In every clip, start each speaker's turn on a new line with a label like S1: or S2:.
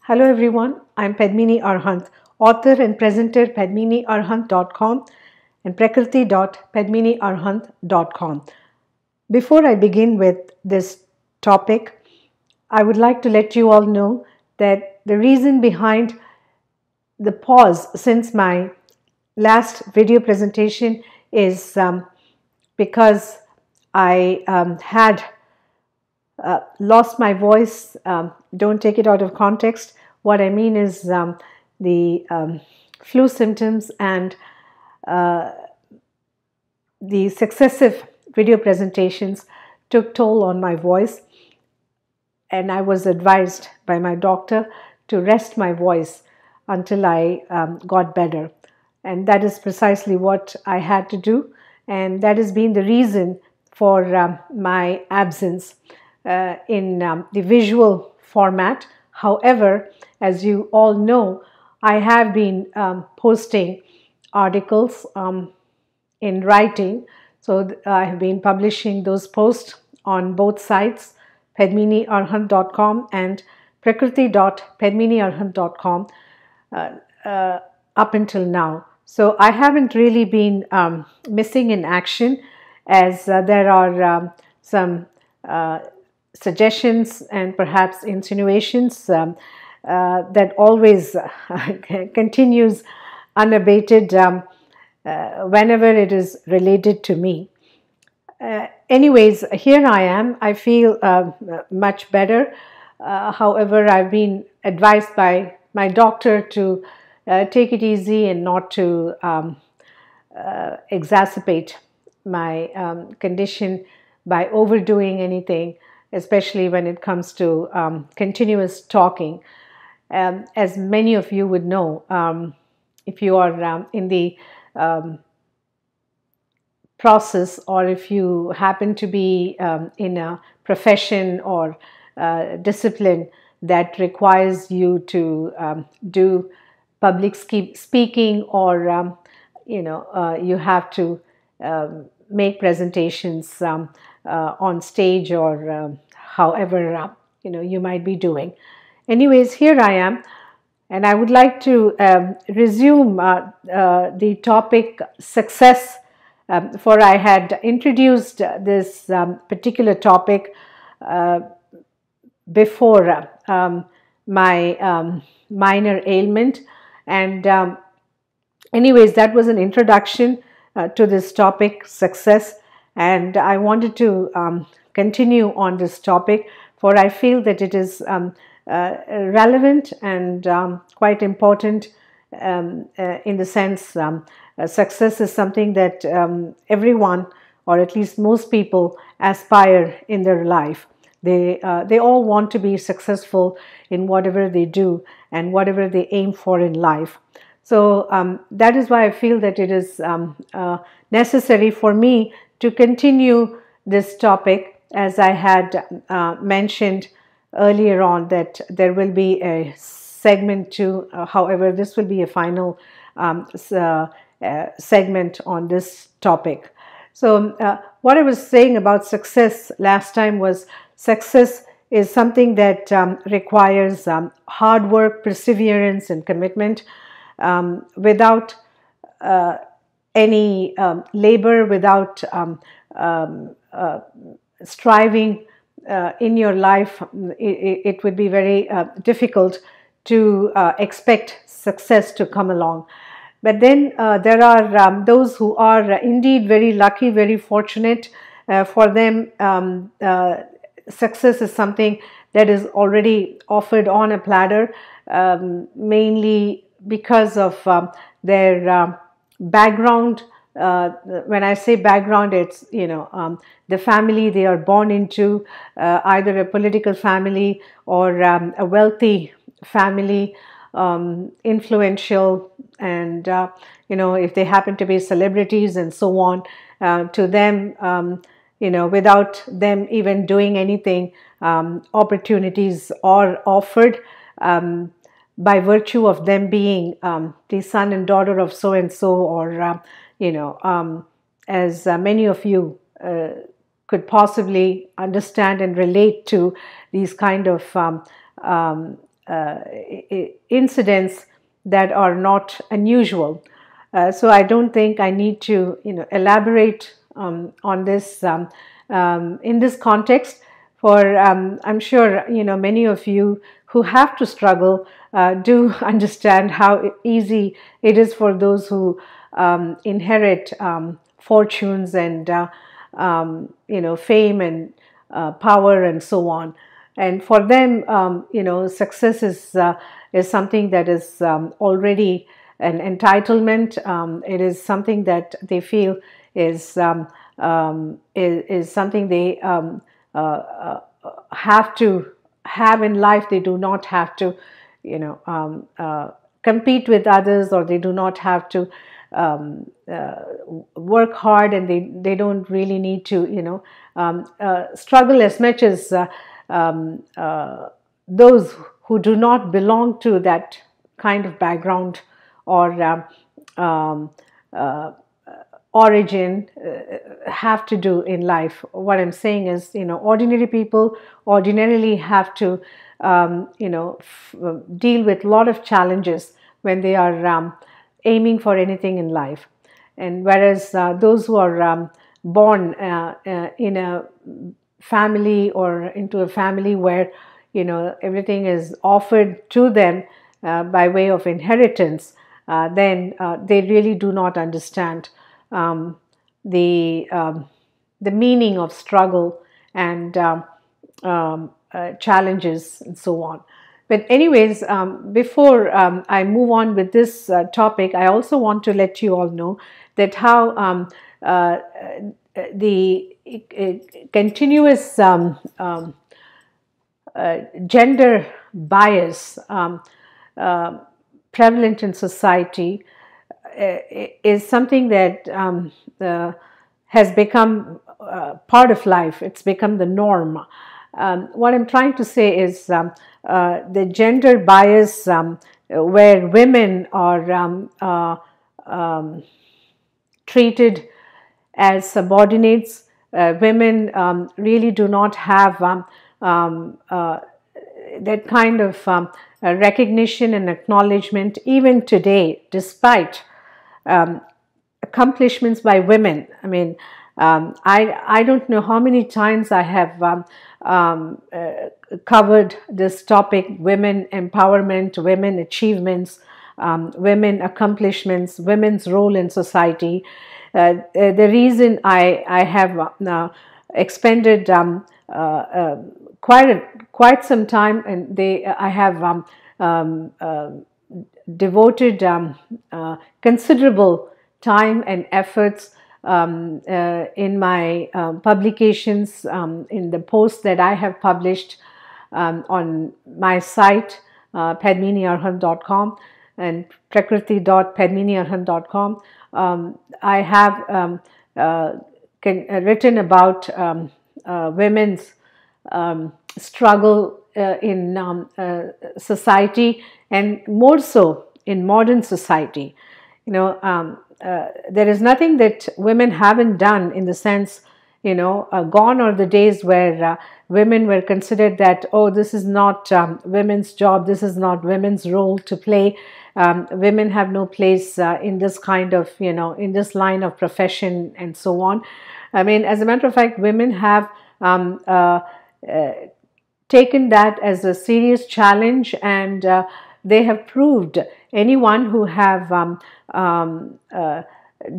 S1: Hello everyone, I'm Padmini Arhant, author and presenter padminiarhant.com and prakriti.padminiarhant.com. Before I begin with this topic, I would like to let you all know that the reason behind the pause since my last video presentation is because I had lost my voice. Don't take it out of context. What I mean is the flu symptoms and the successive video presentations took toll on my voice, and I was advised by my doctor to rest my voice until I got better. And that is precisely what I had to do, and that has been the reason for my absence in the visual format. However, as you all know, I have been posting articles in writing. So I have been publishing those posts on both sites, padminiarhant.com and prakriti.padminiarhant.com up until now. So I haven't really been missing in action, as there are some suggestions and perhaps insinuations that always continues unabated whenever it is related to me. Anyways, here I am. I feel much better. However, I've been advised by my doctor to take it easy and not to exacerbate my condition by overdoing anything, especially when it comes to continuous talking. As many of you would know, if you are in the process, or if you happen to be in a profession or discipline that requires you to do public speaking, or you have to make presentations on stage, or however you might be doing. Anyways, here I am, and I would like to resume the topic success, for I had introduced this particular topic before my minor ailment, and anyways, that was an introduction to this topic, success, and I wanted to continue on this topic, for I feel that it is relevant and quite important, in the sense success is something that everyone, or at least most people, aspire in their life. They all want to be successful in whatever they do and whatever they aim for in life. So that is why I feel that it is necessary for me to continue this topic, as I had mentioned earlier on that there will be a segment 2. However, this will be a final segment on this topic. So what I was saying about success last time was, success is something that requires hard work, perseverance, and commitment. Without any labor, without striving in your life, it would be very difficult to expect success to come along. But then there are those who are indeed very lucky, very fortunate. For them, success is something that is already offered on a platter, mainly because of their background. When I say background, it's the family they are born into, either a political family or a wealthy family, influential, and if they happen to be celebrities and so on, to them, without them even doing anything, opportunities are offered by virtue of them being the son and daughter of so and so, or as many of you could possibly understand and relate to these kind of incidents that are not unusual. So I don't think I need to, elaborate on this in this context. For I'm sure many of you who have to struggle do understand how easy it is for those who inherit fortunes and fame and power and so on. And for them, success is something that is already an entitlement. It is something that they feel is is something they have to have in life. They do not have to, compete with others, or they do not have to work hard, and they don't really need to, struggle as much as those who do not belong to that kind of background or origin have to do in life. What I'm saying is, ordinary people ordinarily have to, deal with a lot of challenges when they are aiming for anything in life. And whereas those who are born in a family or into a family where everything is offered to them by way of inheritance, then they really do not understand the meaning of struggle and challenges and so on. But anyways, before I move on with this topic, I also want to let you all know that how the continuous gender bias prevalent in society is something that has become part of life. It's become the norm. What I'm trying to say is the gender bias where women are treated as subordinates. Women really do not have that kind of recognition and acknowledgement even today, despite accomplishments by women. I mean, I don't know how many times I have covered this topic: women empowerment, women achievements, women accomplishments, women's role in society. The reason I have expended quite some time, and I have devoted considerable time and efforts in my publications, in the posts that I have published on my site, padminiarhant.com and prakriti.padminiarhant.com. I have written about women's struggle in society, and more so in modern society. There is nothing that women haven't done, in the sense, gone are the days where women were considered that, oh, this is not women's job, this is not women's role to play. Women have no place in this kind of, in this line of profession and so on. I mean, as a matter of fact, women have taken that as a serious challenge, and they have proved anyone who have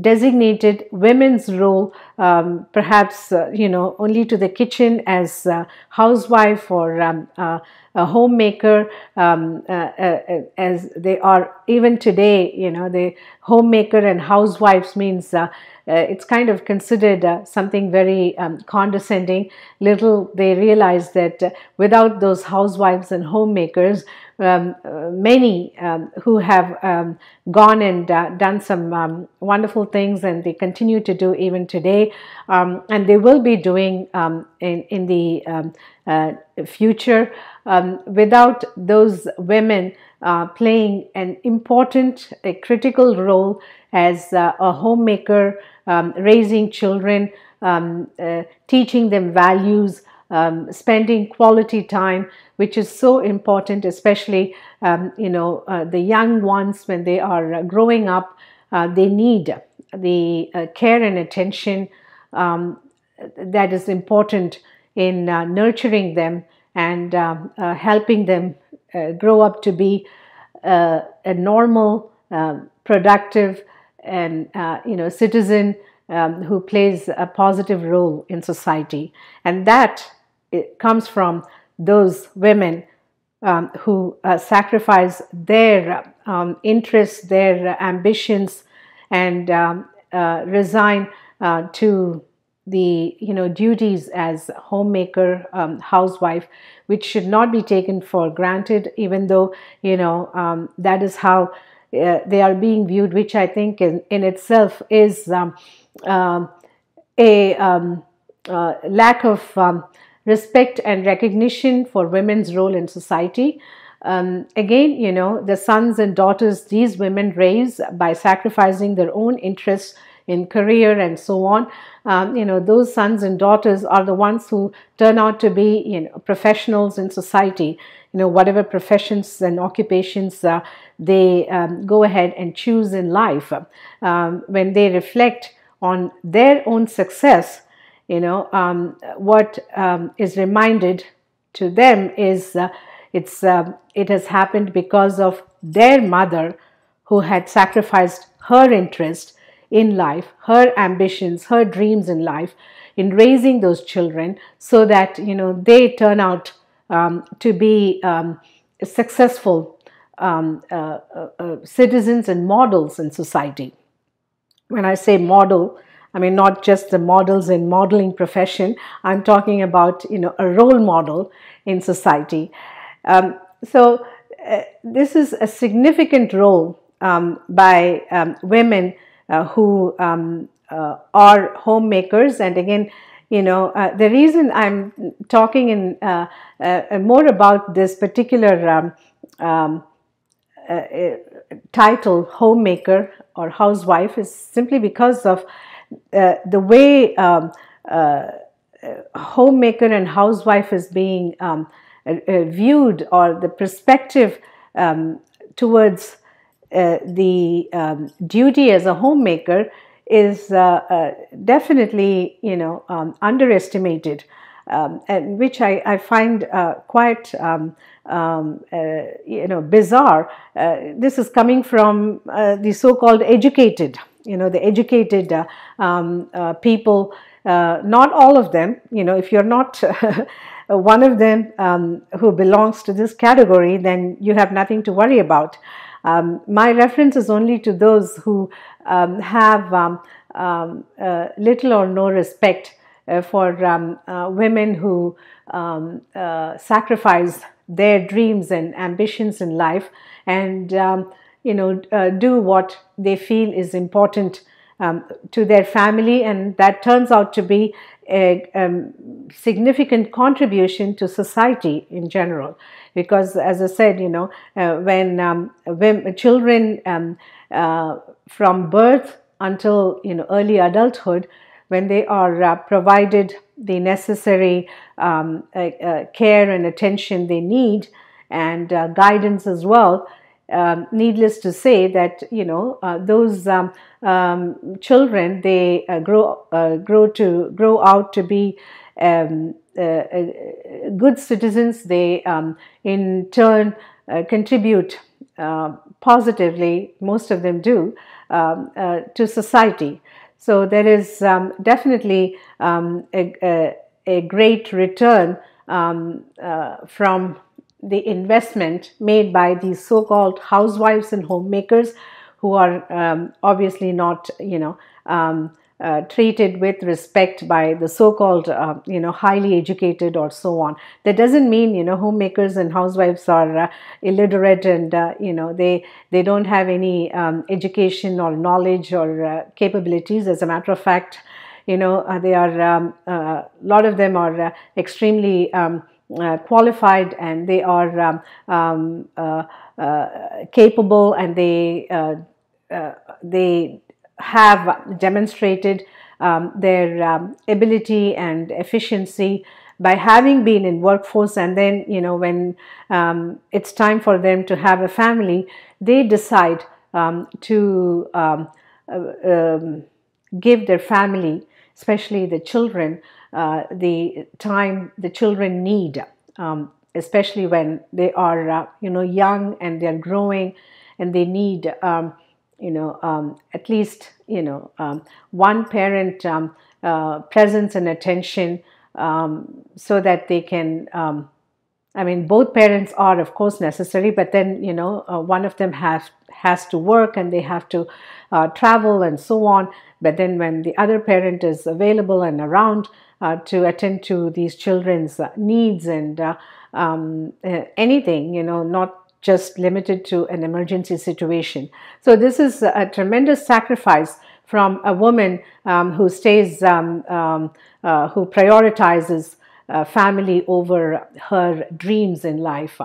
S1: designated women's role, perhaps only to the kitchen as a housewife or a homemaker, as they are even today. The homemaker and housewives means it's kind of considered something very condescending. Little they realize that without those housewives and homemakers, many who have gone and done some wonderful things, and they continue to do even today, and they will be doing in the future, without those women playing an important, a critical role as a homemaker, raising children, teaching them values, spending quality time, which is so important, especially the young ones when they are growing up. They need the care and attention that is important in nurturing them and helping them grow up to be a normal, productive, and citizen who plays a positive role in society. And that it comes from those women who sacrifice their interests, their ambitions, and resign to the duties as homemaker, housewife, which should not be taken for granted, even though that is how they are being viewed, which I think in itself is a lack of respect and recognition for women's role in society. Again, the sons and daughters these women raise by sacrificing their own interests in career and so on, those sons and daughters are the ones who turn out to be professionals in society, whatever professions and occupations they go ahead and choose in life. When they reflect on their own success, what is reminded to them is it has happened because of their mother, who had sacrificed her interest in life, her ambitions, her dreams in life, in raising those children, so that they turn out to be successful citizens and models in society. When I say model, I mean not just the models in modeling profession. I'm talking about a role model in society. So this is a significant role by women who are homemakers. And again, the reason I'm talking in more about this particular title, homemaker or housewife, is simply because of the way homemaker and housewife is being viewed, or the perspective towards the duty as a homemaker is definitely underestimated, and which I find quite bizarre. This is coming from the so-called educated, the educated people. Not all of them. If you're not one of them who belongs to this category, then you have nothing to worry about. My reference is only to those who have little or no respect for women who sacrifice their dreams and ambitions in life, and do what they feel is important to their family, and that turns out to be a significant contribution to society in general. Because, as I said, when children from birth until early adulthood, when they are provided the necessary care and attention they need, and guidance as well, needless to say that those children, they grow out to be good citizens. They in turn contribute positively, most of them do, to society. So there is definitely a great return from the investment made by these so-called housewives and homemakers, who are obviously not treated with respect by the so-called highly educated or so on. That doesn't mean homemakers and housewives are illiterate and they don't have any education or knowledge or capabilities. As a matter of fact, they are a lot of them are extremely qualified, and they are capable, and they have demonstrated their ability and efficiency by having been in workforce, and then when it's time for them to have a family, they decide to give their family, especially the children, the time the children need, especially when they are young and they're growing, and they need at least one parent presence and attention, so that they can both parents are of course necessary, but then one of them has to work, and they have to travel and so on. But then when the other parent is available and around to attend to these children's needs and anything, not just limited to an emergency situation. So this is a tremendous sacrifice from a woman who stays, who prioritizes family over her dreams in life.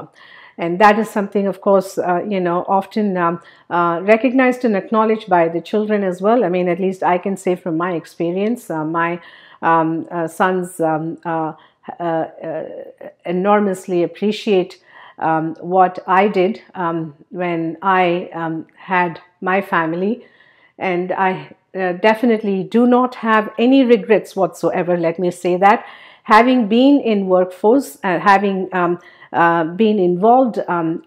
S1: And that is something, of course, often recognized and acknowledged by the children as well. I mean, at least I can say from my experience, my sons enormously appreciate what I did when I had my family. And I definitely do not have any regrets whatsoever, let me say that. Having been in workforce, having been involved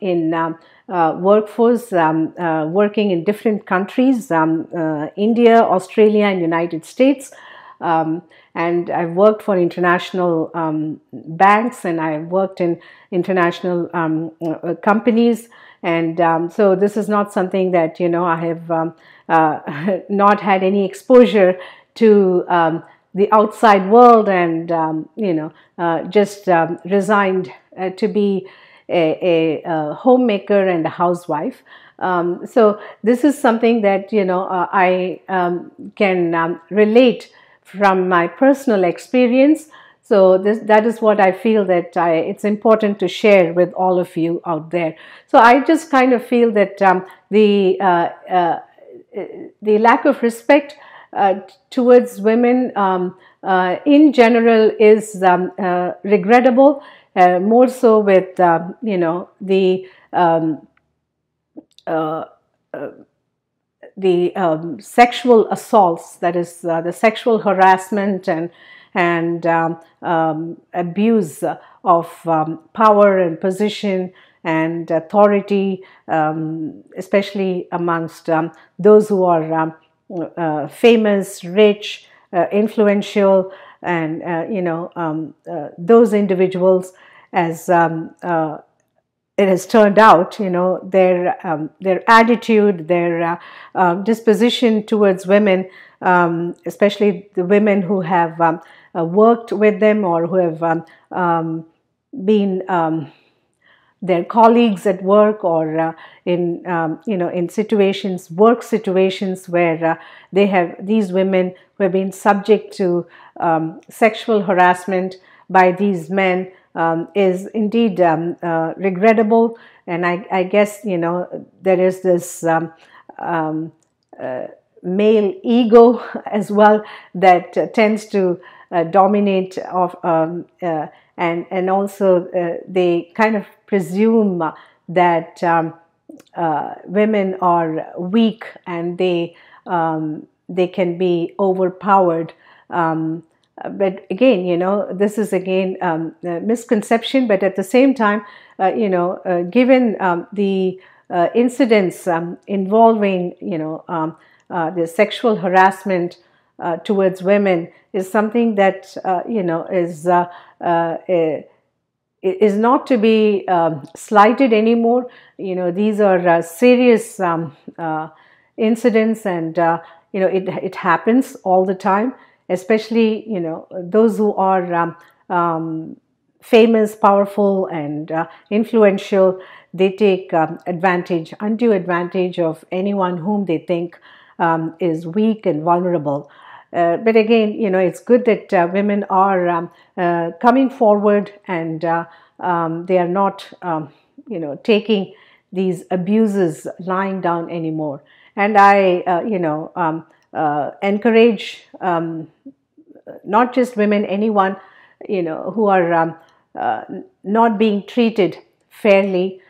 S1: in workforce, working in different countries, India, Australia, and United States, and I've worked for international banks, and I've worked in international companies, and so this is not something that I have not had any exposure to the outside world, and just resigned to be a homemaker and a housewife. So this is something that I can relate from my personal experience. So that is what I feel that it's important to share with all of you out there. So I just kind of feel that the lack of respect towards women in general is regrettable, more so with the sexual assaults, that is the sexual harassment and abuse of power and position and authority, especially amongst those who are famous, rich, influential, and those individuals, as it has turned out, their attitude, their disposition towards women, especially the women who have worked with them or who have been their colleagues at work, or in situations, work situations where these women who have been subject to sexual harassment by these men, is indeed regrettable. And I guess there is this male ego as well that tends to dominate of and also they kind of presume that women are weak and they can be overpowered. But again, this is again a misconception. But at the same time, given the incidents involving the sexual harassment towards women is something that is not to be slighted anymore. These are serious incidents, and it happens all the time. Especially those who are famous, powerful, and influential, they take undue advantage of anyone whom they think is weak and vulnerable. But again, it's good that women are coming forward, and they are not, taking these abuses lying down anymore. And I, encourage not just women, anyone, who are not being treated fairly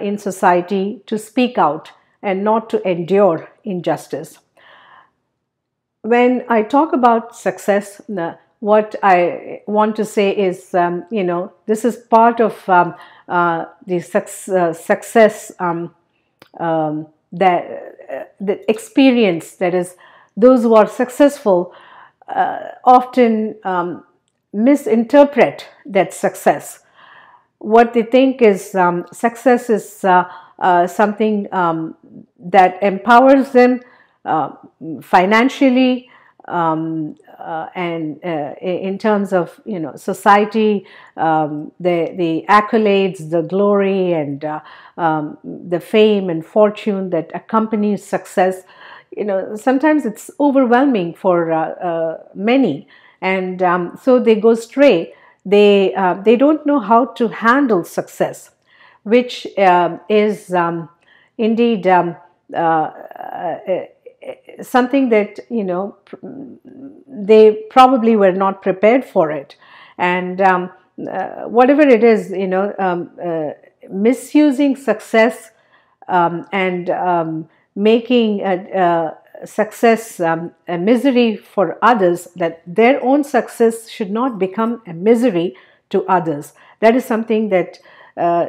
S1: in society, to speak out and not to endure injustice. When I talk about success, what I want to say is, this is part of the success, that the experience, that is, those who are successful often misinterpret that success. What they think is success is something that empowers them financially, and in terms of society, the accolades, the glory, and the fame and fortune that accompanies success. Sometimes it's overwhelming for many, and so they go stray. They don't know how to handle success, which is indeed something that they probably were not prepared for it. And whatever it is, misusing success and making success a misery for others, that their own success should not become a misery to others. That is something that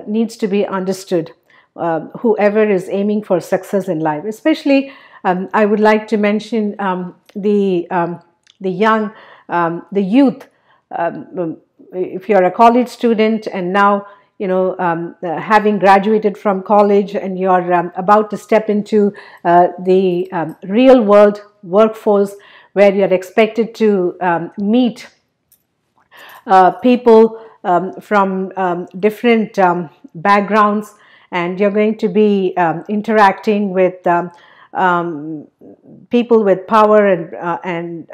S1: needs to be understood. Whoever is aiming for success in life, especially, I would like to mention the young, the youth. If you're a college student and now having graduated from college and you're about to step into the real world workforce, where you're expected to meet people from different backgrounds, and you're going to be interacting with people with power and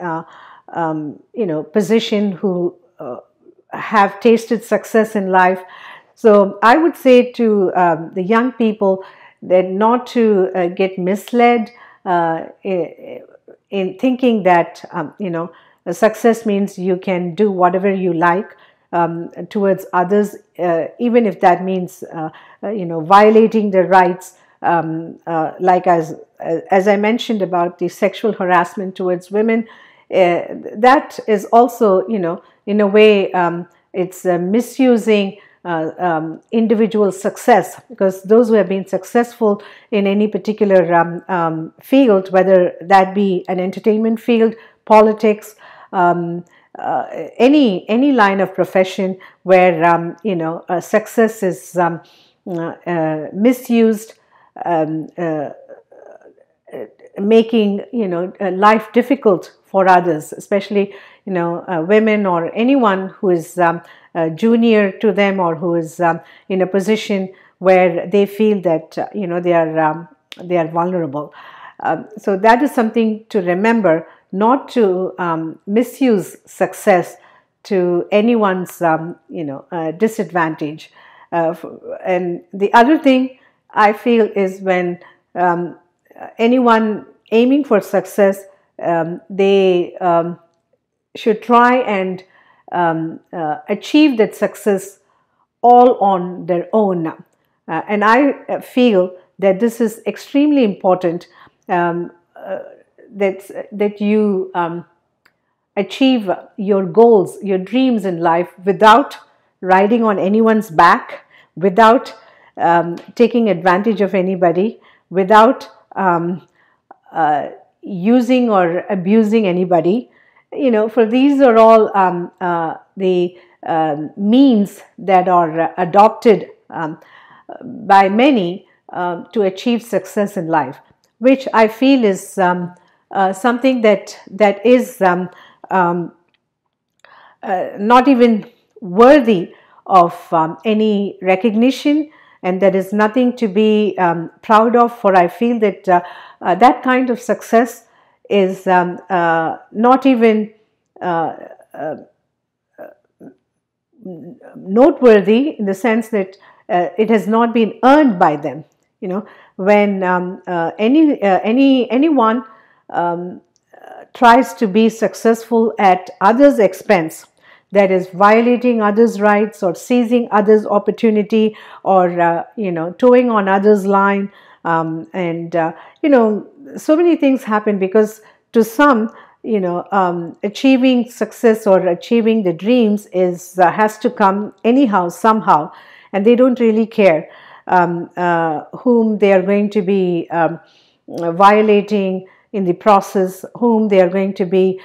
S1: position, who have tasted success in life. So I would say to the young people that not to get misled in thinking that success means you can do whatever you like towards others, even if that means violating their rights, like as I mentioned about the sexual harassment towards women. That is also, in a way, it's misusing individual success, because those who have been successful in any particular field, whether that be an entertainment field, politics, any line of profession where success is misused, making life difficult for others, especially women or anyone who is junior to them, or who is in a position where they feel that they are vulnerable. So that is something to remember, not to misuse success to anyone's disadvantage. And the other thing I feel is, when anyone aiming for success, they should try and achieve that success all on their own. And I feel that this is extremely important, that you achieve your goals, your dreams in life, without riding on anyone's back, without taking advantage of anybody, without using or abusing anybody. For these are all the means that are adopted by many to achieve success in life, which I feel is something that is not even worthy of any recognition, and that is nothing to be proud of. For I feel that that kind of success is not even noteworthy, in the sense that it has not been earned by them. When anyone tries to be successful at others' expense, that is violating others' rights or seizing others' opportunity or towing on others' line, and so many things happen because to some, achieving success or achieving the dreams is has to come anyhow, somehow, and they don't really care whom they are going to be violating in the process, whom they are going to be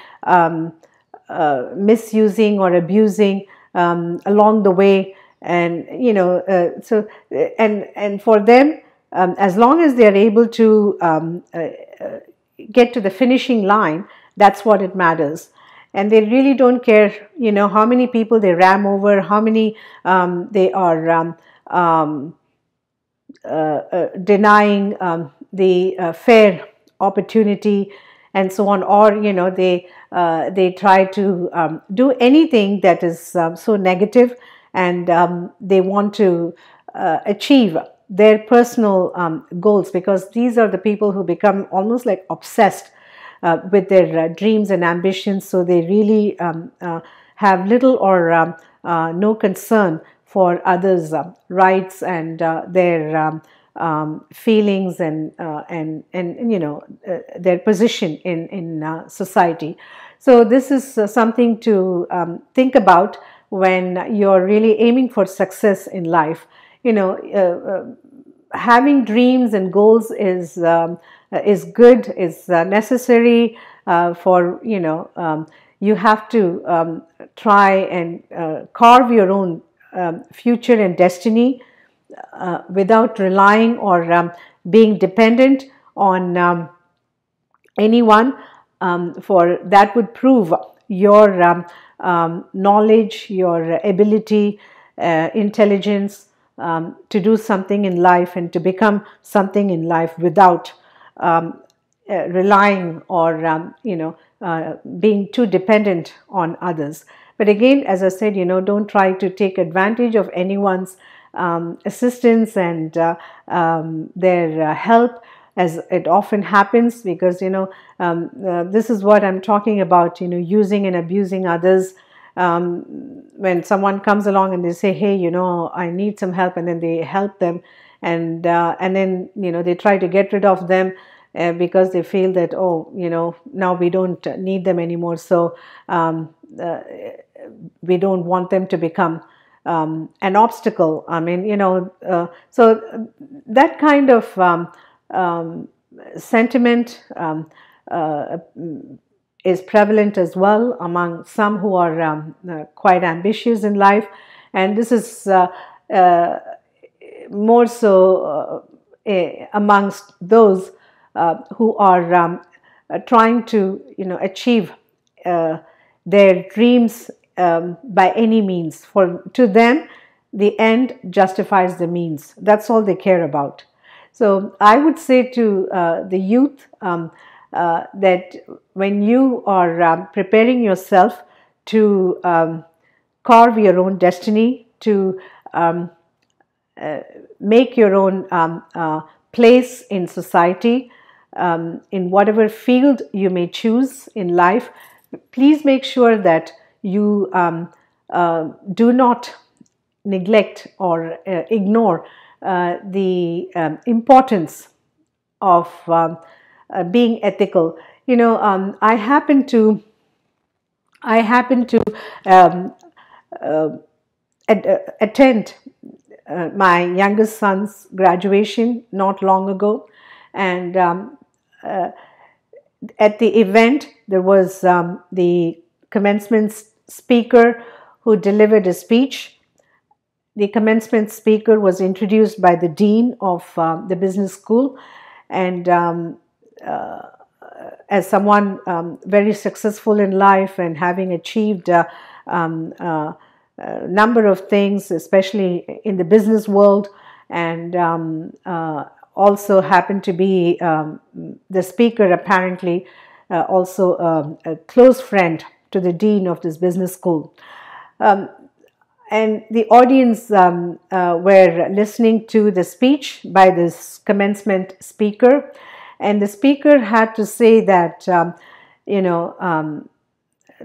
S1: misusing or abusing along the way. And and for them, as long as they are able to get to the finishing line, that's what it matters. And they really don't care, how many people they ram over, how many they are denying the fair opportunity and so on, or they try to do anything that is so negative, and they want to achieve their personal goals, because these are the people who become almost like obsessed with their dreams and ambitions. So they really have little or no concern for others' rights and their feelings and their position in society. So this is something to think about when you're really aiming for success in life. Having dreams and goals is good, is necessary for you have to try and carve your own future and destiny without relying or being dependent on anyone, for that would prove your knowledge, your ability, intelligence to do something in life and to become something in life without relying or being too dependent on others. But again, as I said, don't try to take advantage of anyone's assistance and their help, as it often happens, because this is what I'm talking about, using and abusing others. When someone comes along and they say, hey, I need some help, and then they help them, and then they try to get rid of them because they feel that, now we don't need them anymore, so we don't want them to become an obstacle. I mean, so that kind of sentiment is prevalent as well among some who are quite ambitious in life, and this is more so amongst those who are trying to achieve their dreams by any means. For to them, the end justifies the means. That's all they care about. So I would say to the youth that when you are preparing yourself to carve your own destiny, to make your own place in society, in whatever field you may choose in life, please make sure that you do not neglect or ignore the importance of being ethical. I happen to attend my youngest son's graduation not long ago, and at the event there was the commencement speaker who delivered a speech. The commencement speaker was introduced by the dean of the business school, and as someone very successful in life and having achieved a number of things, especially in the business world, and also happened to be the speaker apparently also a close friend to the dean of this business school. And the audience were listening to the speech by this commencement speaker, and the speaker had to say that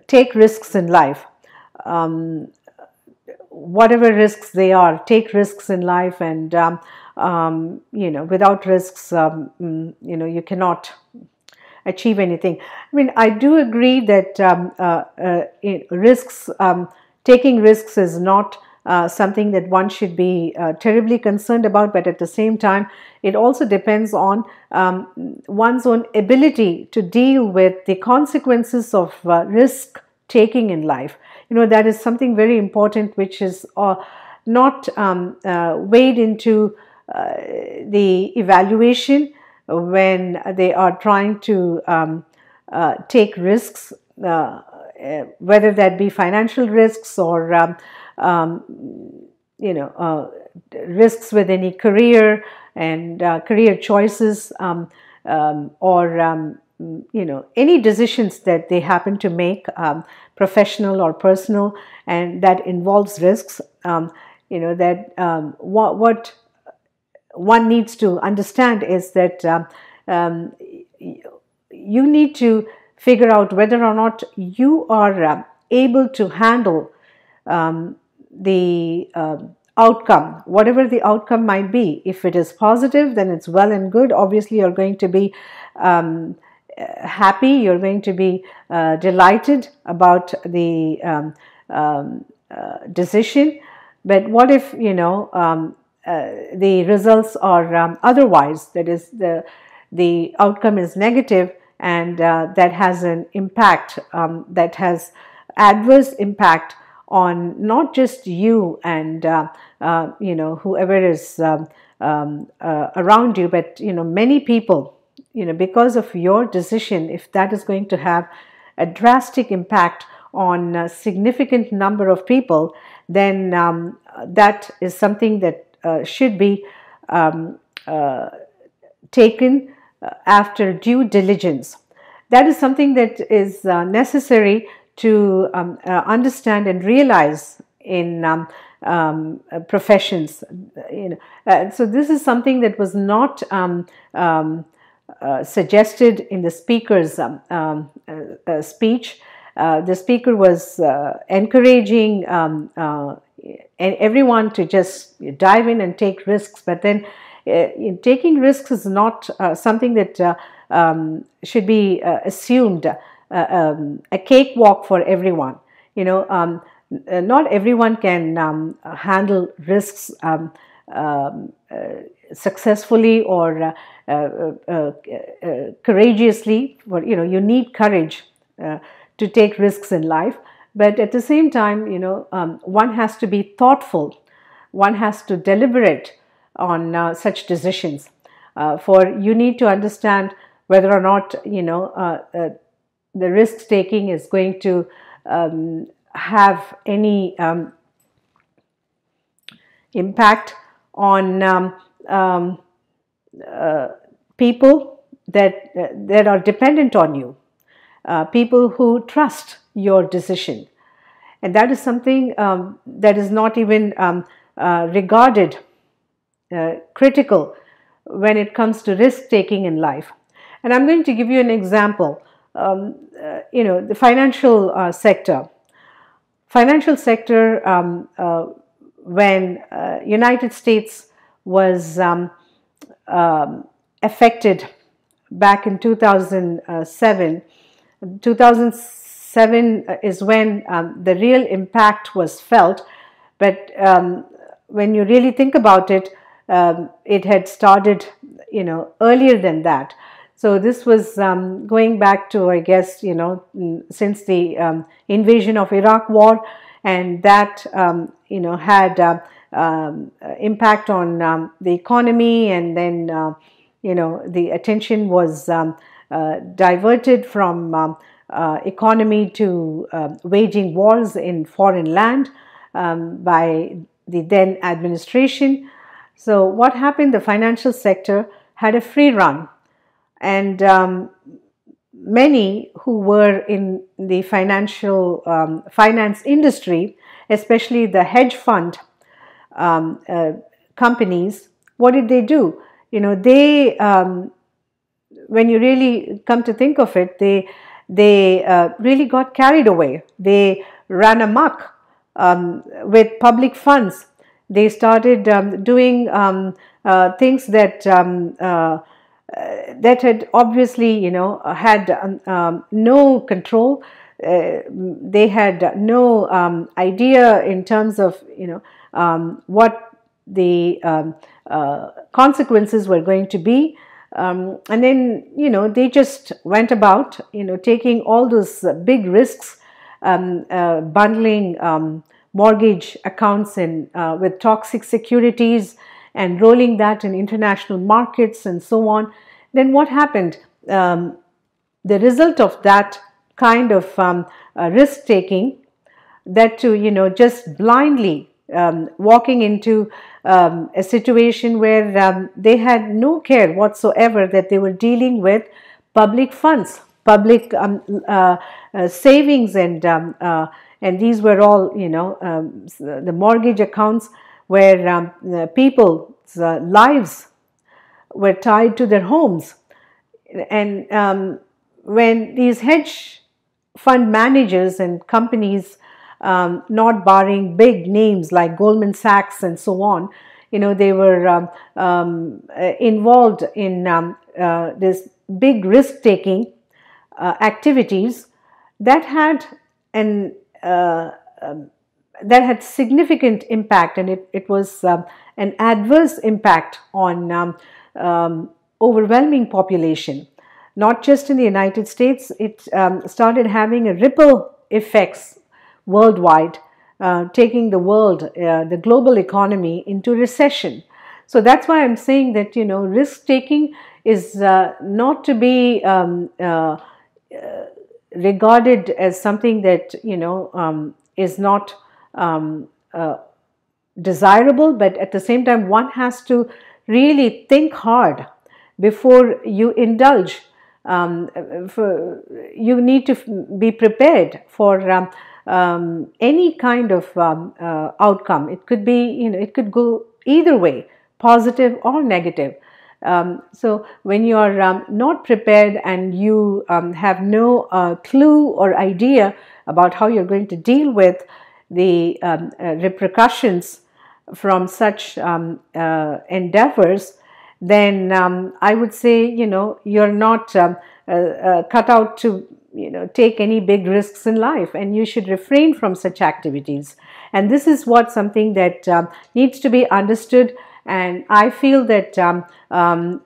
S1: take risks in life. whatever risks they are, take risks in life, and without risks, you cannot achieve anything. I mean, I do agree that risks, taking risks is not something that one should be terribly concerned about, but at the same time, it also depends on one's own ability to deal with the consequences of risk taking in life. That is something very important, which is not weighed into the evaluation when they are trying to take risks, whether that be financial risks or risks with any career and career choices, or any decisions that they happen to make, professional or personal, and that involves risks. What one needs to understand is that you need to figure out whether or not you are able to handle the outcome, whatever the outcome might be. If it is positive, then it's well and good. Obviously, you're going to be happy, you're going to be delighted about the decision. But what if the results are otherwise, that is, the outcome is negative, and that has an impact, that has adverse impact on not just you and whoever is around you, but many people, because of your decision. If that is going to have a drastic impact on a significant number of people, then that is something that should be taken after due diligence. That is something that is necessary to understand and realize in professions. So this is something that was not suggested in the speaker's speech. The speaker was encouraging everyone to just dive in and take risks, but then taking risks is not something that should be assumed a cakewalk for everyone. Not everyone can handle risks successfully or courageously. You need courage to take risks in life, but at the same time, one has to be thoughtful. One has to deliberate on such decisions. For you need to understand whether or not the risk taking is going to have any impact on people that are dependent on you, people who trust your decision, and that is something that is not even regarded critical when it comes to risk taking in life. And I'm going to give you an example. The financial sector. Financial sector, when United States was affected back in 2007. 2007 is when the real impact was felt. But when you really think about it, it had started, earlier than that. So this was going back to, I guess, since the invasion of Iraq war, and that, had impact on the economy, and then, the attention was diverted from economy to waging wars in foreign land by the then administration. So what happened? The financial sector had a free run. And many who were in the finance industry, especially the hedge fund companies, what did they do? They, when you really come to think of it, they really got carried away. They ran amok with public funds. They started doing things that that had obviously, had no control. They had no idea in terms of, what the consequences were going to be. And then, they just went about, taking all those big risks, bundling mortgage accounts in with toxic securities and rolling that in international markets and so on. Then what happened? The result of that kind of risk taking, that to just blindly walking into a situation where they had no care whatsoever that they were dealing with public funds, public savings, and these were all, the mortgage accounts where people's lives were tied to their homes. And when these hedge fund managers and companies, not barring big names like Goldman Sachs and so on, they were involved in this big risk-taking activities that had that had significant impact, and it was an adverse impact on overwhelming population. Not just in the United States, it started having a ripple effects worldwide, taking the world, the global economy into recession. So that's why I'm saying that, risk taking is not to be regarded as something that, is not desirable, but at the same time, one has to really think hard before you indulge. You need to be prepared for any kind of outcome. It could be, it could go either way, positive or negative. So when you are not prepared and you have no clue or idea about how you're going to deal with the repercussions from such endeavors, then I would say, you're not cut out to, take any big risks in life, and you should refrain from such activities. And this is something that needs to be understood. And I feel that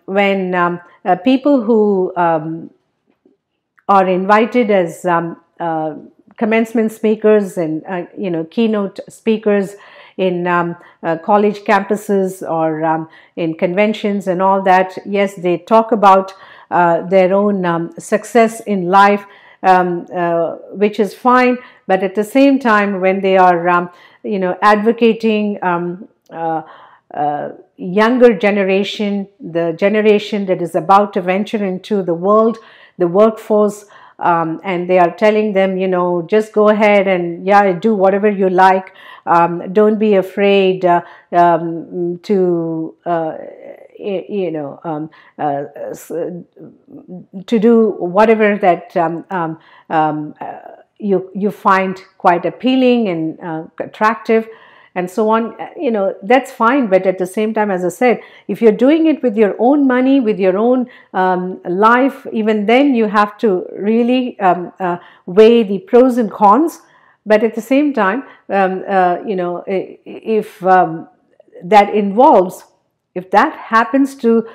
S1: when people who are invited as commencement speakers and keynote speakers in college campuses or in conventions and all that, yes, they talk about their own success in life, which is fine. But at the same time, when they are advocating younger generation, the generation that is about to venture into the world, the workforce, and they are telling them, just go ahead and do whatever you like. Don't be afraid to do whatever that you find quite appealing and attractive, and so on. That's fine. But at the same time, as I said, if you're doing it with your own money, with your own life, even then you have to really weigh the pros and cons. But at the same time, if that happens to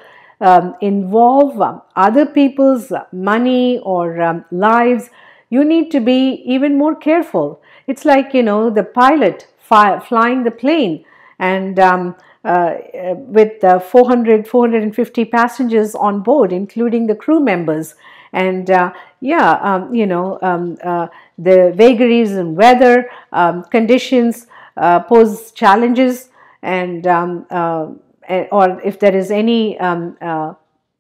S1: involve other people's money or lives, you need to be even more careful. It's like, the pilot flying the plane, and with 450 passengers on board, including the crew members. And the vagaries and weather conditions pose challenges, and or if there is any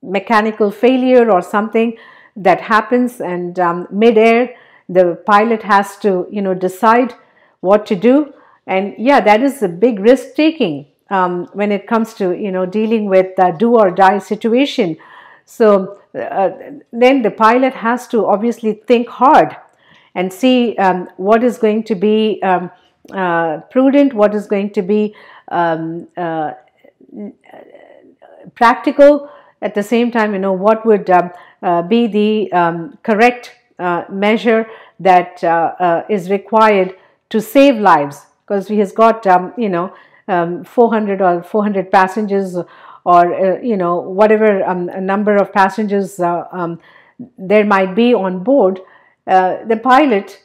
S1: mechanical failure or something that happens, and mid-air, the pilot has to decide what to do. And that is a big risk taking when it comes to dealing with do or die situation. So then the pilot has to obviously think hard and see what is going to be prudent, what is going to be um, uh, practical. At the same time, what would be the correct measure that is required to save lives, because he has got 400 or 400 passengers, or whatever number of passengers there might be on board. The pilot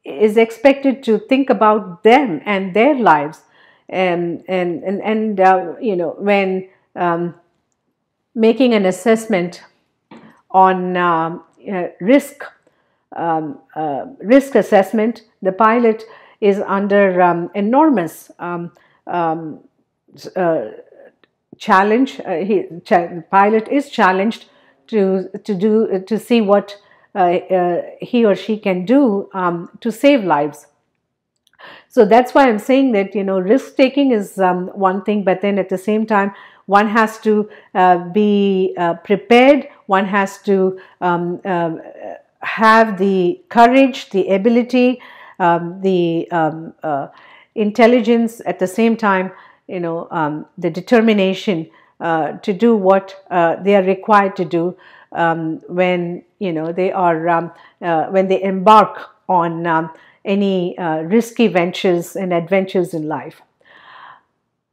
S1: is expected to think about them and their lives, and when making an assessment on risk assessment, the pilot is under enormous challenge. The pilot is challenged to see what he or she can do to save lives. So that's why I'm saying that risk taking is one thing, but then at the same time one has to be prepared. One has to have the courage, the ability, the intelligence, at the same time, the determination to do what they are required to do when they are when they embark on any risky ventures and adventures in life.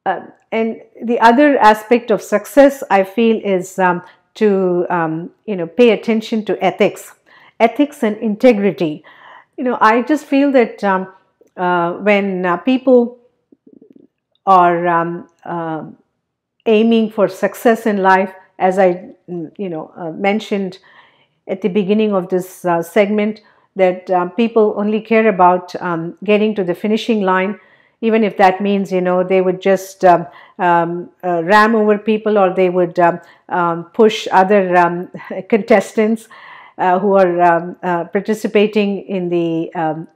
S1: And the other aspect of success, I feel, is to pay attention to ethics and integrity. I just feel that when people are aiming for success in life, as I mentioned at the beginning of this segment, that people only care about getting to the finishing line, even if that means they would just ram over people, or they would push other contestants who are participating in the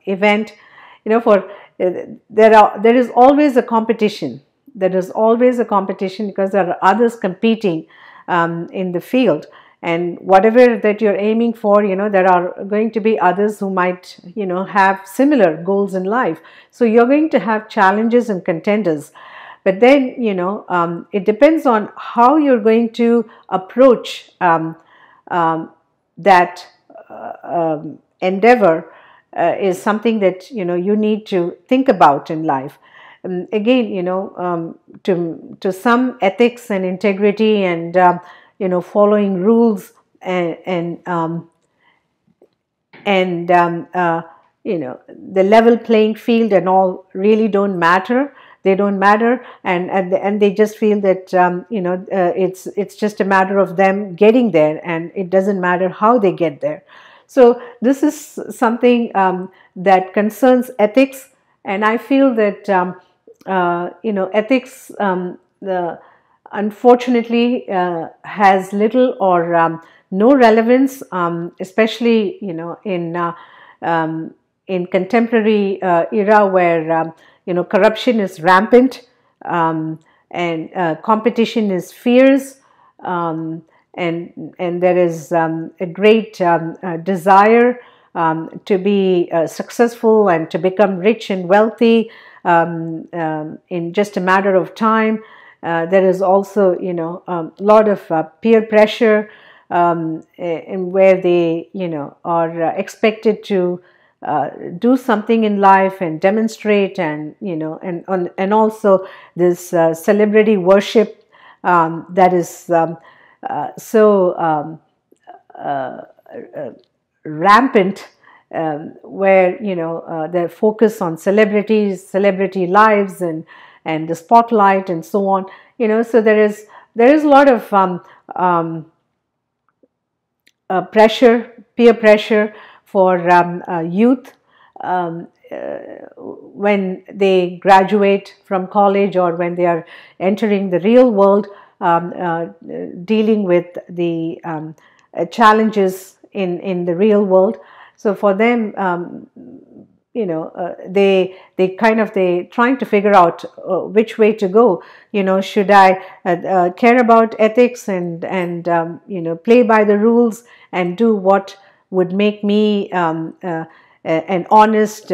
S1: event. There is always a competition. There is always a competition because there are others competing in the field. And whatever that you're aiming for, there are going to be others who might, have similar goals in life. So you're going to have challenges and contenders. But then, it depends on how you're going to approach that endeavor is something that, you need to think about in life. Again, to some, ethics and integrity and following rules and the level playing field and all really don't matter. They don't matter, and they just feel that it's just a matter of them getting there, and it doesn't matter how they get there. So this is something that concerns ethics, and I feel that ethics unfortunately has little or no relevance, especially in contemporary era where corruption is rampant, and competition is fierce, and there is a great desire to be successful and to become rich and wealthy in just a matter of time. There is also, a lot of peer pressure, in where they, are expected to do something in life and demonstrate, and and also this celebrity worship that is so rampant, where the focus on celebrities, celebrity lives, and the spotlight and so on. So there is a lot of pressure, peer pressure for youth when they graduate from college, or when they are entering the real world, dealing with the challenges in the real world. So for them, they trying to figure out which way to go. Should I care about ethics and play by the rules and do what would make me an honest,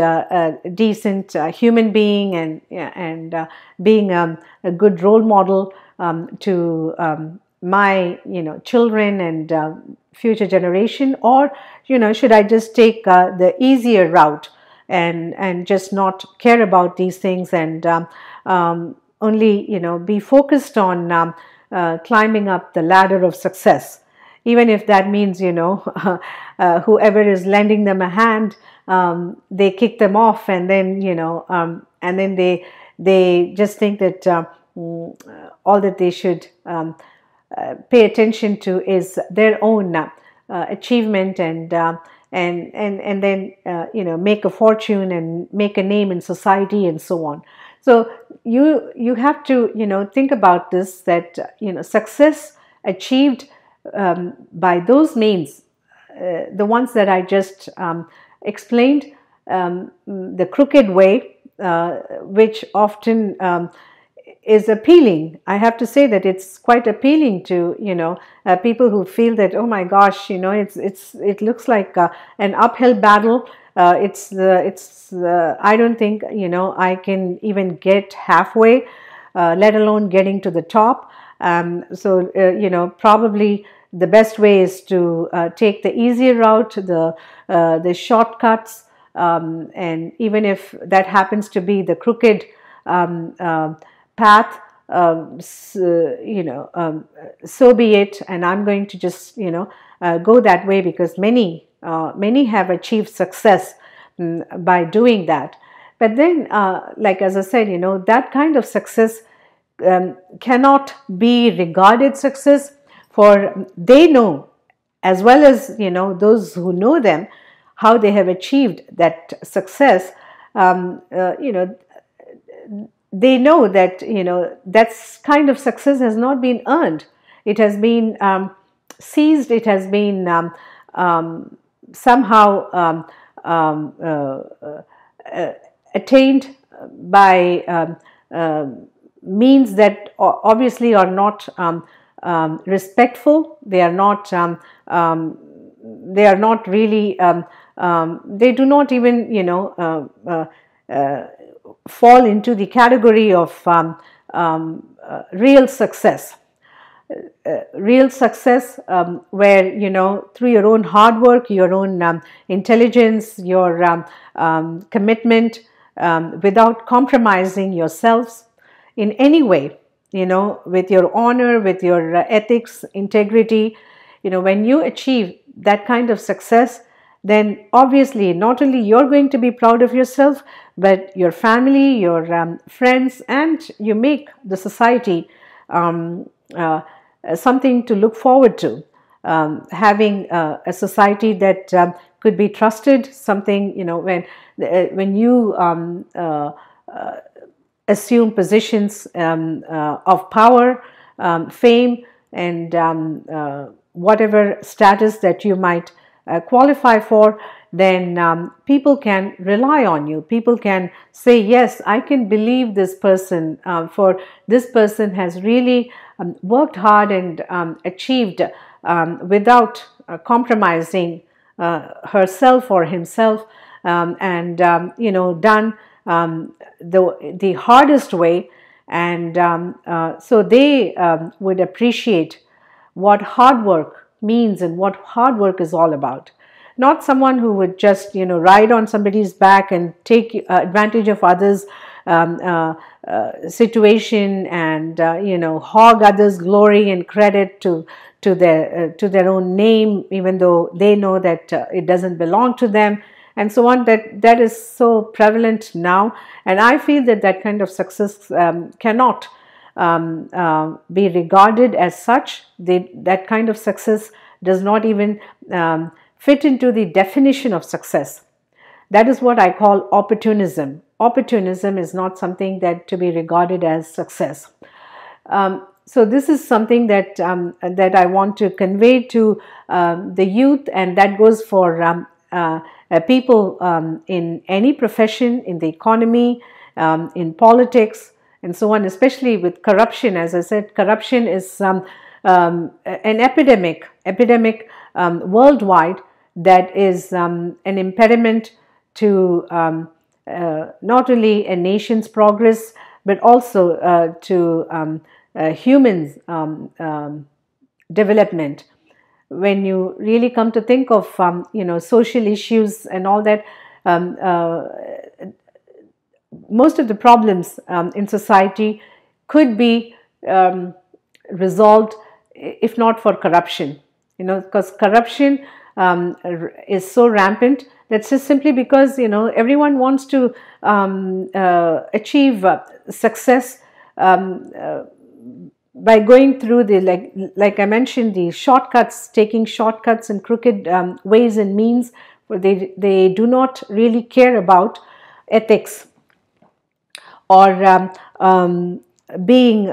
S1: decent human being, and being a good role model to my children and future generation, or should I just take the easier route and just not care about these things, and only be focused on climbing up the ladder of success, even if that means whoever is lending them a hand, they kick them off, and then they just think that all that they should pay attention to is their own achievement, and then make a fortune and make a name in society and so on. So you have to think about this, that success achieved by those means, the ones that I just explained, the crooked way, which often is appealing. I have to say that it's quite appealing to people who feel that, oh my gosh, it looks like an uphill battle. I don't think I can even get halfway, let alone getting to the top. Probably the best way is to take the easier route, the shortcuts, and even if that happens to be the crooked path, so be it. And I'm going to just go that way, because many have achieved success by doing that. But then, like as I said, that kind of success cannot be regarded success, for they know, as well as those who know them, how they have achieved that success. They know that that kind of success has not been earned. It has been seized. It has been somehow attained by means that obviously are not respectful. They are not really. They do not even fall into the category of real success. Real success, where through your own hard work, your own intelligence, your commitment, without compromising yourselves in any way, with your honor, with your ethics, integrity, when you achieve that kind of success, then obviously not only you're going to be proud of yourself, but your family, your friends, and you make the society something to look forward to. Having a society that could be trusted, something, when you assume positions of power, fame, and whatever status that you might qualify for, then people can rely on you. People can say, yes, I can believe this person, for this person has really worked hard and achieved without compromising herself or himself, and done the hardest way, and so they would appreciate what hard work means and what hard work is all about. Not someone who would just ride on somebody's back and take advantage of others' situation, and hog others' glory and credit to their own name, even though they know that it doesn't belong to them, and so on. That is so prevalent now, and I feel that kind of success cannot be regarded as such. That kind of success does not even fit into the definition of success. That is what I call opportunism. Opportunism is not something that to be regarded as success. So this is something that I want to convey to the youth, and that goes for people in any profession, in the economy, in politics, and so on. Especially with corruption, as I said, corruption is an epidemic worldwide that is an impediment to not only a nation's progress, but also to humans' development. When you really come to think of social issues and all that, um, uh, most of the problems in society could be resolved if not for corruption. Because corruption is so rampant. That's just simply because everyone wants to achieve success by going through the, like I mentioned, the shortcuts, taking shortcuts and crooked ways and means. Where they do not really care about ethics or being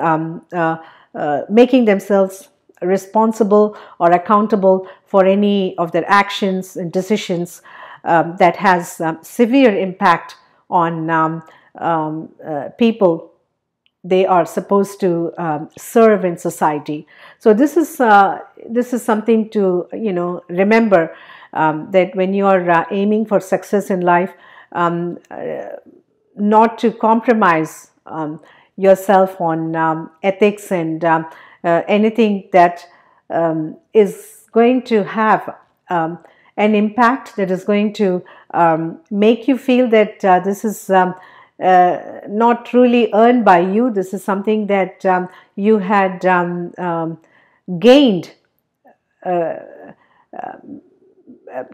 S1: making themselves responsible or accountable for any of their actions and decisions that has severe impact on people they are supposed to serve in society. So this is something to remember, that when you are aiming for success in life, not to compromise yourself on ethics and anything that is going to have an impact, that is going to make you feel that this is not truly earned by you. This is something that you had gained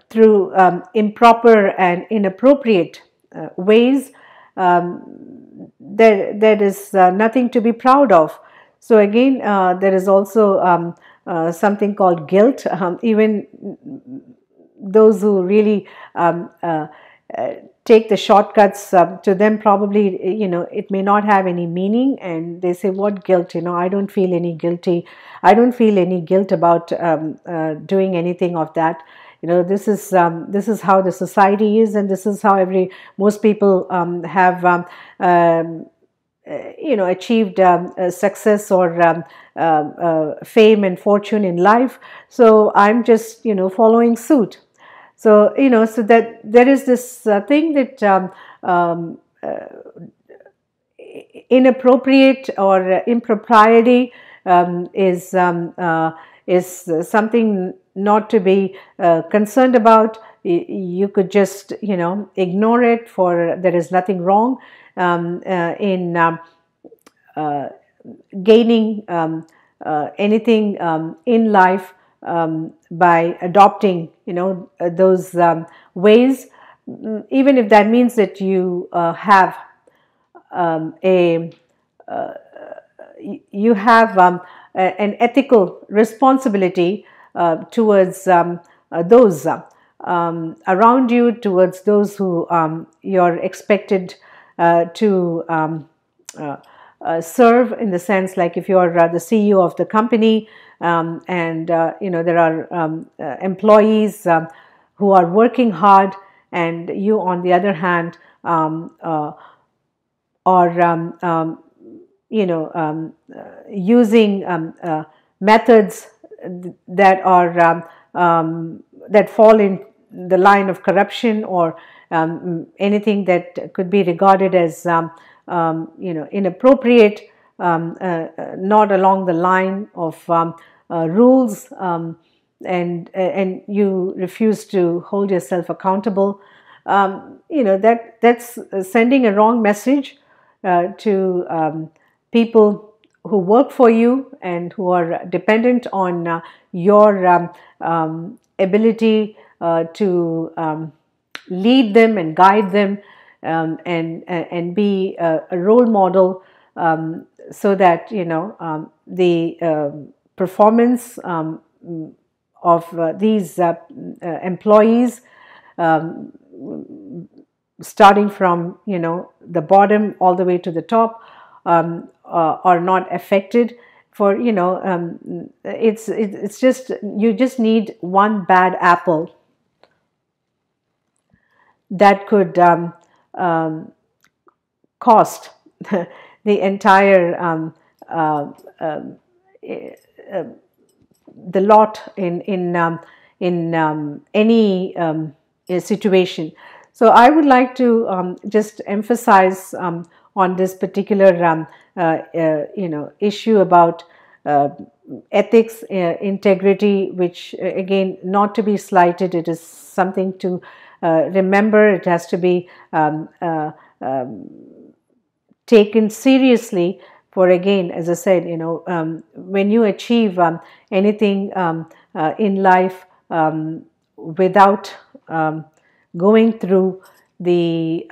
S1: through improper and inappropriate ways. There is nothing to be proud of. So again, there is also something called guilt. Even those who really take the shortcuts, to them probably it may not have any meaning, and they say, what guilt? I don't feel any guilty. I don't feel any guilt about doing anything of that. This is how the society is, and this is how most people have achieved success or fame and fortune in life. So I'm just following suit. So so that there is this thing that inappropriate or impropriety is something not to be concerned about. You could just ignore it, for there is nothing wrong in gaining anything in life by adopting those ways, even if that means that you have an ethical responsibility towards those around you, towards those who you're expected to serve, in the sense, like if you're the CEO of the company, and there are employees who are working hard, and you on the other hand are using methods that are that fall in the line of corruption, or anything that could be regarded as inappropriate, not along the line of rules, and you refuse to hold yourself accountable. That's sending a wrong message to people who work for you and who are dependent on your ability to lead them and guide them, and be a role model, so that the performance of these employees, starting from the bottom all the way to the top, are not affected. For it's just, you just need one bad apple that could cost the entire the lot in any situation. So I would like to just emphasize on this particular issue about uh, ethics, integrity, which again, not to be slighted. It is something to remember. It has to be taken seriously. For again, as I said, when you achieve anything in life without going through the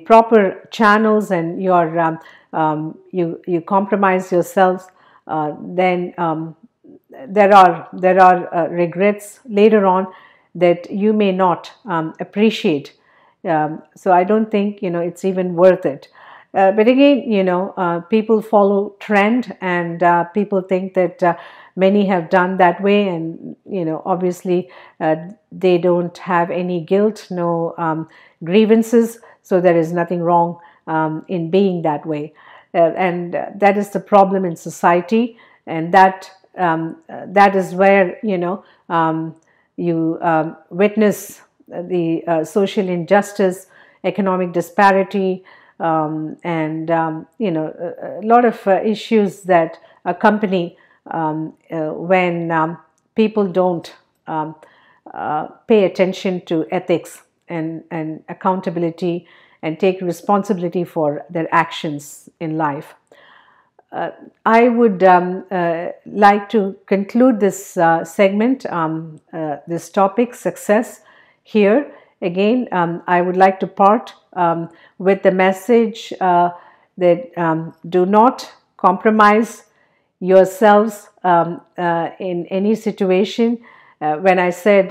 S1: proper channels, and you compromise yourselves, then there are regrets later on that you may not appreciate. So I don't think it's even worth it. But again, people follow trend, and people think that many have done that way, and obviously they don't have any guilt, no grievances, so there is nothing wrong in being that way. And that is the problem in society, and that is where you witness the social injustice, economic disparity, and a lot of issues that accompany when people don't pay attention to ethics and accountability, and take responsibility for their actions in life. I would like to conclude this segment, this topic, success, here. Again, I would like to part with the message that do not compromise yourselves in any situation. When I say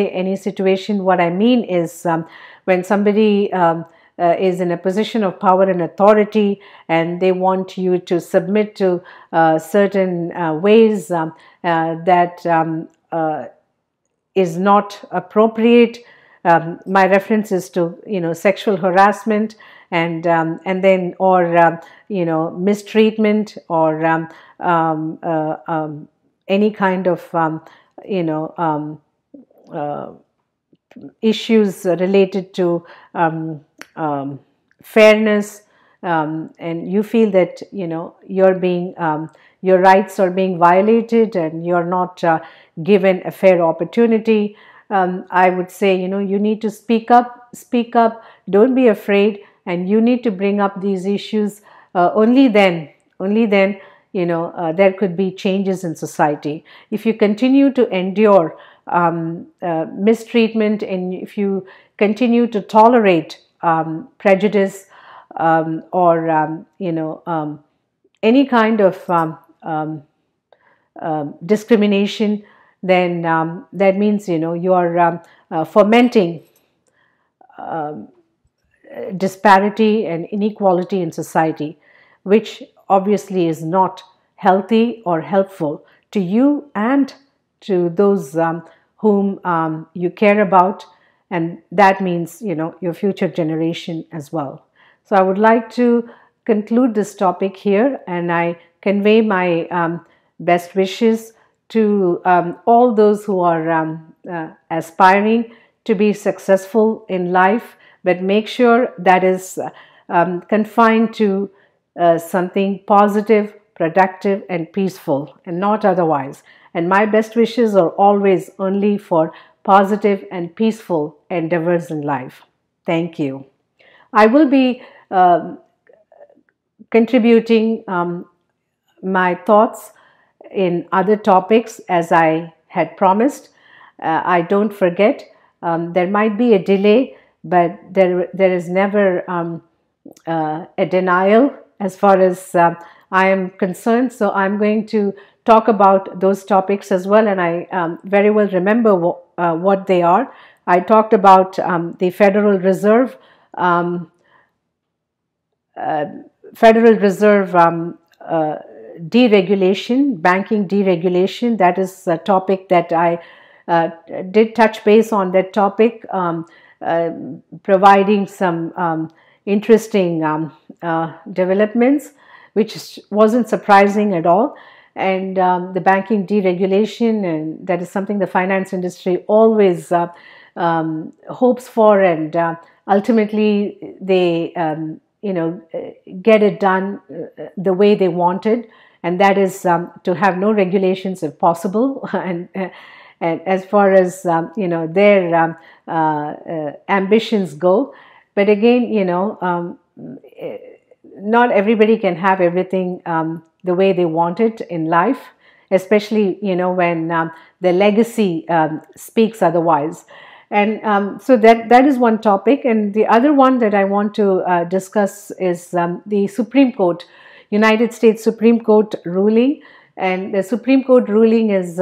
S1: any situation, what I mean is when somebody is in a position of power and authority, and they want you to submit to certain ways that is not appropriate. My reference is to sexual harassment, and then or mistreatment, or any kind of issues related to fairness, and you feel that you're being your rights are being violated, and you're not given a fair opportunity. I would say you need to speak up, don't be afraid, and you need to bring up these issues. Only then there could be changes in society. If you continue to endure mistreatment, and if you continue to tolerate prejudice, or any kind of discrimination, then that means you are fomenting disparity and inequality in society, which obviously is not healthy or helpful to you and to those whom you care about, and that means your future generation as well. So I would like to conclude this topic here, and I convey my best wishes to all those who are aspiring to be successful in life, but make sure that is confined to something positive, productive, and peaceful, and not otherwise. And my best wishes are always only for positive and peaceful endeavors in life. Thank you. I will be contributing my thoughts in other topics as I had promised. I don't forget. There might be a delay, but there is never a denial as far as I am concerned. So I'm going to talk about those topics as well, and I very well remember what they are. I talked about the Federal Reserve, deregulation, banking deregulation. That is a topic that I did touch base on that topic, providing some interesting developments, which wasn't surprising at all. and the banking deregulation, and that is something the finance industry always hopes for, and ultimately they get it done the way they wanted, and that is to have no regulations if possible. And as far as their ambitions go, but again, not everybody can have everything the way they want it in life, especially when the legacy speaks otherwise. And so that is one topic. And the other one that I want to discuss is the Supreme Court, United States Supreme Court ruling. And the Supreme Court ruling is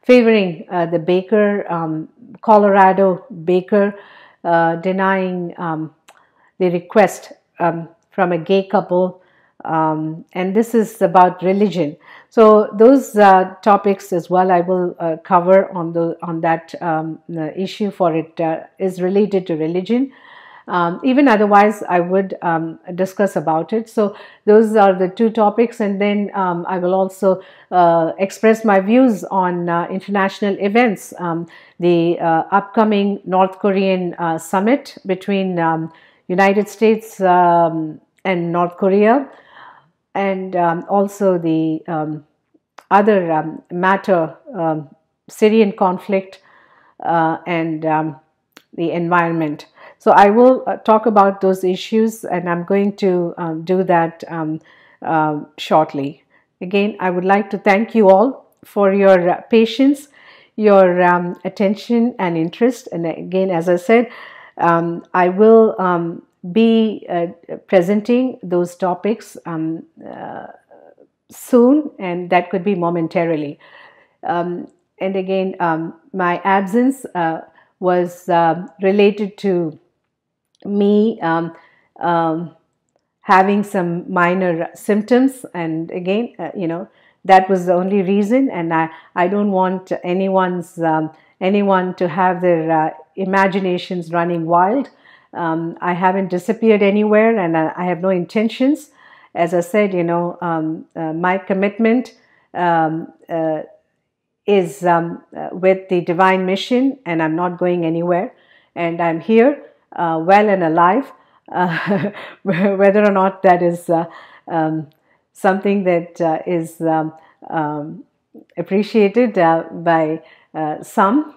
S1: favoring the baker, Colorado baker, denying the request from a gay couple, and this is about religion. So those topics as well I will cover on that issue, for it is related to religion. Even otherwise, I would discuss about it. So those are the two topics, and then I will also express my views on international events, the upcoming North Korean summit between United States and North Korea, and also the other matter, Syrian conflict, and the environment. So I will talk about those issues, and I'm going to do that shortly. Again, I would like to thank you all for your patience, your attention and interest. And again, as I said, I will be presenting those topics soon, and that could be momentarily. And again, my absence was related to me having some minor symptoms, and again, that was the only reason. And I don't want anyone to have their imaginations running wild. I haven't disappeared anywhere, and I have no intentions. As I said, my commitment is with the divine mission, and I'm not going anywhere, and I'm here well and alive. Whether or not that is something that is appreciated by some,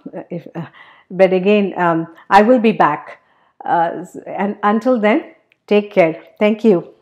S1: but again, I will be back. And until then, take care. Thank you.